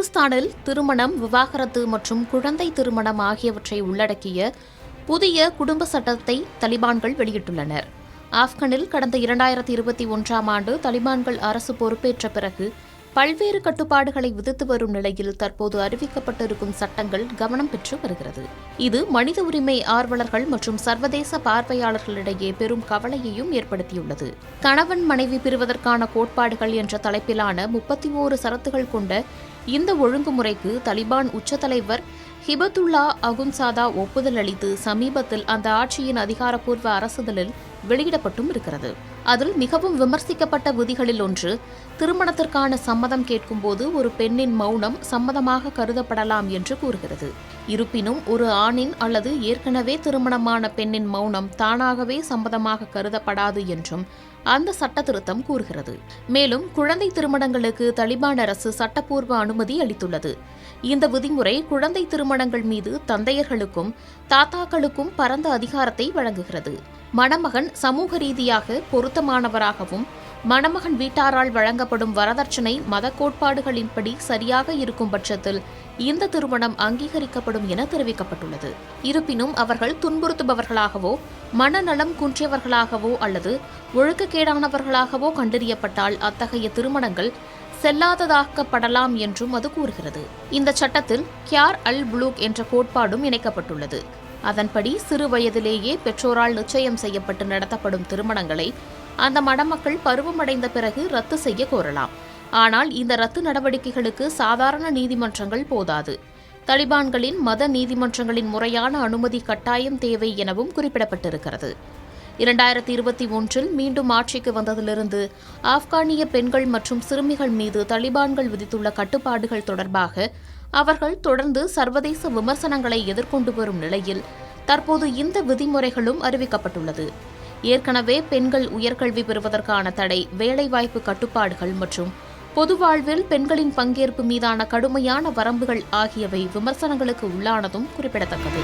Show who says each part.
Speaker 1: ஆப்கானிஸ்தானில் திருமணம், விவாகரத்து மற்றும் குழந்தை திருமணம் ஆகியவற்றை உள்ளடக்கிய புதிய குடும்ப சட்டத்தை தலிபான்கள் வெளியிட்டுள்ளனர். ஆப்கானில் கடந்த 2021ஆம் ஆண்டு தலிபான்கள் அரசு பொறுப்பேற்ற பிறகு பல்வேறு கட்டுப்பாடுகளை விதித்து வரும் நிலையில் தற்போது அறிவிக்கப்பட்டிருக்கும் சட்டங்கள் கவனம் பெற்று வருகிறது. இது மனித உரிமை ஆர்வலர்கள் மற்றும் சர்வதேச பார்வையாளர்களிடையே பெரும் கவலையையும் ஏற்படுத்தியுள்ளது. கணவன் மனைவி பிரிவதற்கான கோட்பாடுகள் என்ற தலைப்பிலான 31 சரத்துகள் கொண்ட இந்த ஒழுங்குமுறைக்கு தலிபான் உச்ச தலைவர் ஹிபத்துல்லா அகுன்சாதா ஒப்புதல் அளித்து சமீபத்தில் அந்த ஆட்சியின் அதிகாரப்பூர்வ அரசுதலில் வெளியிடப்பட்டும் இருக்கிறது. அதில் மிகவும் விமர்சிக்கப்பட்ட விதிகளில் ஒன்று, திருமணத்திற்கான சம்மதம் கேட்கும்போது ஒரு பெண்ணின் மௌனம் சம்மதமாக கருதப்படலாம் என்று கூறுகிறது. இருப்பினும் ஒரு ஆணின் அல்லது ஏற்கனவே திருமணமான பெண்ணின் மௌனம் தானாகவே சம்மதமாக கருதப்படாது என்றும் அந்த சட்ட திருத்தம் கூறுகிறது. மேலும் குழந்தை திருமணங்களுக்கு தலிபான் அரசு சட்டப்பூர்வ அனுமதி அளித்துள்ளது. இந்த விதிமுறை குழந்தை திருமணங்கள் மீது தந்தையர்களுக்கும் தாத்தாக்களுக்கும் பரந்த அதிகாரத்தை வழங்குகிறது. மணமகன் சமூக ரீதியாக பொருத்தமானவராகவும் மணமகன் வீட்டாரால் வழங்கப்படும் வரதட்சணை மத கோட்பாடுகளின்படி சரியாக இருக்கும் பட்சத்தில் இந்த திருமணம் அங்கீகரிக்கப்படும் என தெரிவிக்கப்பட்டுள்ளது. இருப்பினும் அவர்கள் துன்புறுத்துபவர்களாகவோ மனநலம் குன்றியவர்களாகவோ அல்லது ஒழுக்கக்கேடானவர்களாகவோ கண்டறியப்பட்டால் அத்தகைய திருமணங்கள் செல்லாததாக்கப்படலாம் என்றும் அது கூறுகிறது. இந்த சட்டத்தில் கியார் அல் புளூக் என்ற கோட்பாடும் இணைக்கப்பட்டுள்ளது. அதன்படி சிறு வயதிலேயே பெற்றோரால் நிச்சயம் செய்யப்பட்டு நடத்தப்படும் திருமணங்களை அந்த மணமக்கள் பருவமடைந்த பிறகு ரத்து செய்ய கோரலாம். ஆனால் இந்த ரத்து நடவடிக்கைகளுக்கு சாதாரண நீதிமன்றங்கள் போதாது. தலிபான்களின் மத நீதிமன்றங்களின் முறையான அனுமதி கட்டாயம் தேவை எனவும் குறிப்பிடப்பட்டிருக்கிறது. 2021இல் மீண்டும் ஆட்சிக்கு வந்ததிலிருந்து ஆப்கானிய பெண்கள் மற்றும் சிறுமிகள் மீது தலிபான்கள் விதித்துள்ள கட்டுப்பாடுகள் தொடர்பாக அவர்கள் தொடர்ந்து சர்வதேச விமர்சனங்களை எதிர்கொண்டு வரும் நிலையில் தற்போது இந்த விதிமுறைகளும் அறிவிக்கப்பட்டுள்ளது. ஏற்கனவே பெண்கள் உயர்கல்வி பெறுவதற்கான தடை, வேலைவாய்ப்பு கட்டுப்பாடுகள் மற்றும் பொது வாழ்வில் பெண்களின் பங்கேற்பு மீதான கடுமையான வரம்புகள் ஆகியவை விமர்சனங்களுக்கு உள்ளானதும் குறிப்பிடத்தக்கது.